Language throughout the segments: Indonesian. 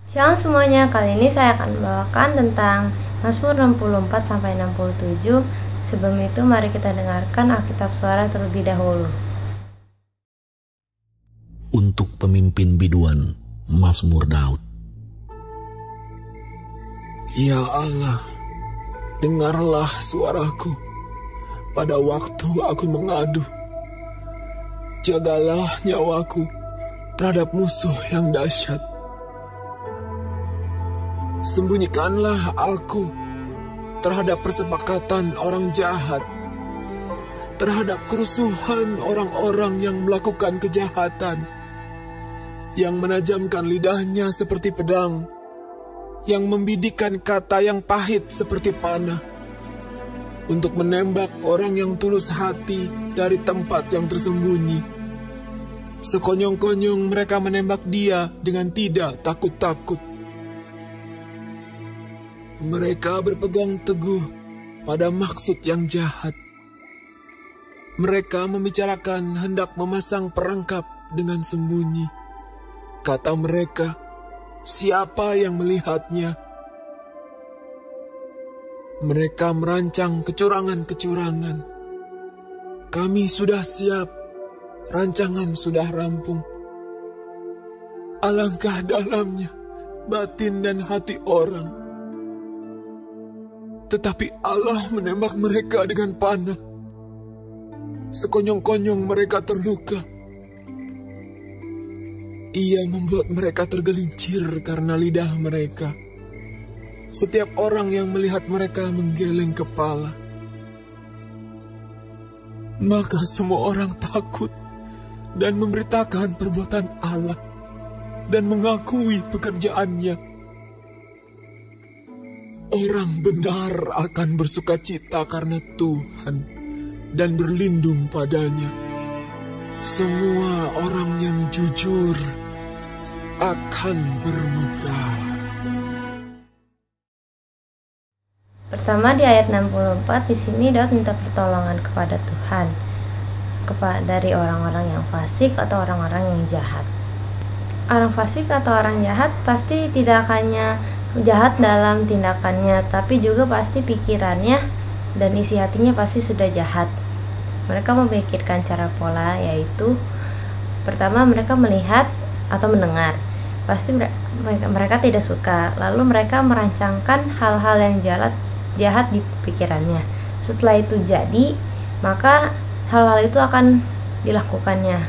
Shalom semuanya, kali ini saya akan membawakan tentang Mazmur 64-67. Sebelum itu mari kita dengarkan Alkitab Suara terlebih dahulu. Untuk pemimpin biduan, Mazmur Daud. Ya Allah, dengarlah suaraku pada waktu aku mengadu. Jagalah nyawaku terhadap musuh yang dahsyat. Sembunyikanlah aku terhadap persepakatan orang jahat, terhadap kerusuhan orang-orang yang melakukan kejahatan, yang menajamkan lidahnya seperti pedang, yang membidikkan kata yang pahit seperti panah, untuk menembak orang yang tulus hati dari tempat yang tersembunyi. Sekonyong-konyong mereka menembak dia dengan tidak takut-takut. Mereka berpegang teguh pada maksud yang jahat. Mereka membicarakan hendak memasang perangkap dengan sembunyi. Kata mereka, siapa yang melihatnya? Mereka merancang kecurangan-kecurangan. Kami sudah siap, rancangan sudah rampung. Alangkah dalamnya batin dan hati orang. Tetapi Allah menembak mereka dengan panah. Sekonyong-konyong mereka terluka. Ia membuat mereka tergelincir karena lidah mereka. Setiap orang yang melihat mereka menggeleng kepala. Maka semua orang takut dan memberitakan perbuatan Allah dan mengakui pekerjaannya. Orang benar akan bersukacita karena Tuhan dan berlindung padanya. Semua orang yang jujur akan bermegah. Pertama di ayat 64, di sini Daud minta pertolongan kepada Tuhan dari orang-orang yang fasik atau orang-orang yang jahat. Orang fasik atau orang jahat pasti tidak hanya jahat dalam tindakannya, tapi juga pasti pikirannya dan isi hatinya pasti sudah jahat. Mereka memikirkan cara pola, yaitu pertama mereka melihat atau mendengar, pasti mereka tidak suka, lalu mereka merancangkan hal-hal yang jahat di pikirannya. Setelah itu jadi, maka hal-hal itu akan dilakukannya.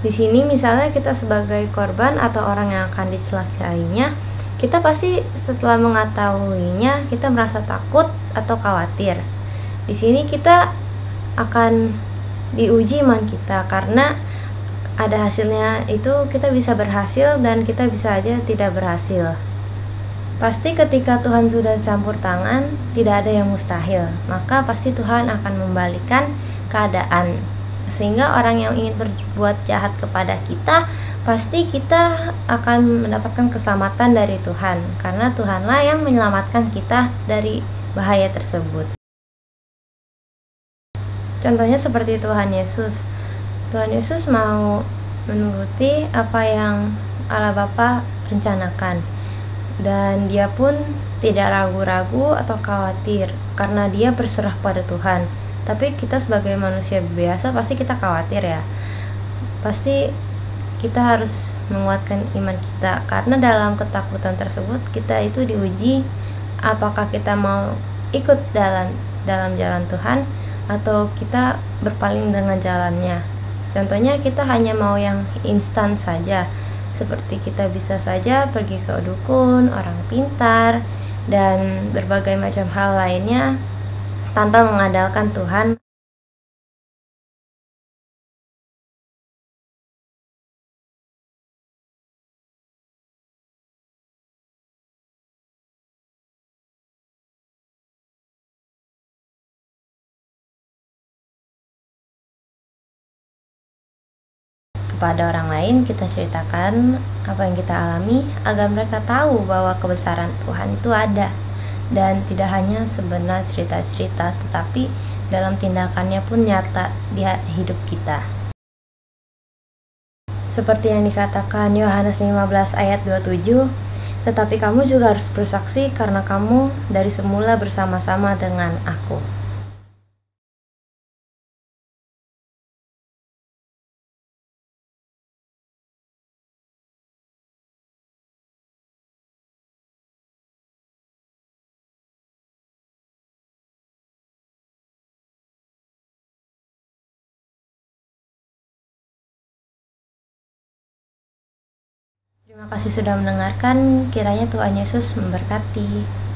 Di sini misalnya kita sebagai korban atau orang yang akan dicelakainya, kita pasti setelah mengetahuinya kita merasa takut atau khawatir. Di sini kita akan diuji iman kita, karena ada hasilnya itu kita bisa berhasil dan kita bisa aja tidak berhasil. Pasti ketika Tuhan sudah campur tangan, tidak ada yang mustahil. Maka pasti Tuhan akan membalikan keadaan. Sehingga orang yang ingin berbuat jahat kepada kita, pasti kita akan mendapatkan keselamatan dari Tuhan, karena Tuhanlah yang menyelamatkan kita dari bahaya tersebut. Contohnya seperti Tuhan Yesus. Tuhan Yesus mau menuruti apa yang Allah Bapa rencanakan, dan dia pun tidak ragu-ragu atau khawatir karena dia berserah pada Tuhan. Tapi kita sebagai manusia biasa pasti kita khawatir ya. Pasti kita harus menguatkan iman kita, karena dalam ketakutan tersebut kita itu diuji apakah kita mau ikut dalam jalan Tuhan atau kita berpaling dengan jalannya. Contohnya kita hanya mau yang instan saja, seperti kita bisa saja pergi ke dukun, orang pintar, dan berbagai macam hal lainnya tanpa mengandalkan Tuhan. Kepada orang lain kita ceritakan apa yang kita alami, agar mereka tahu bahwa kebesaran Tuhan itu ada, dan tidak hanya sebenarnya cerita-cerita, tetapi dalam tindakannya pun nyata di hidup kita. Seperti yang dikatakan Yohanes 15 ayat 27, tetapi kamu juga harus bersaksi karena kamu dari semula bersama-sama dengan aku. Terima kasih sudah mendengarkan, kiranya Tuhan Yesus memberkati.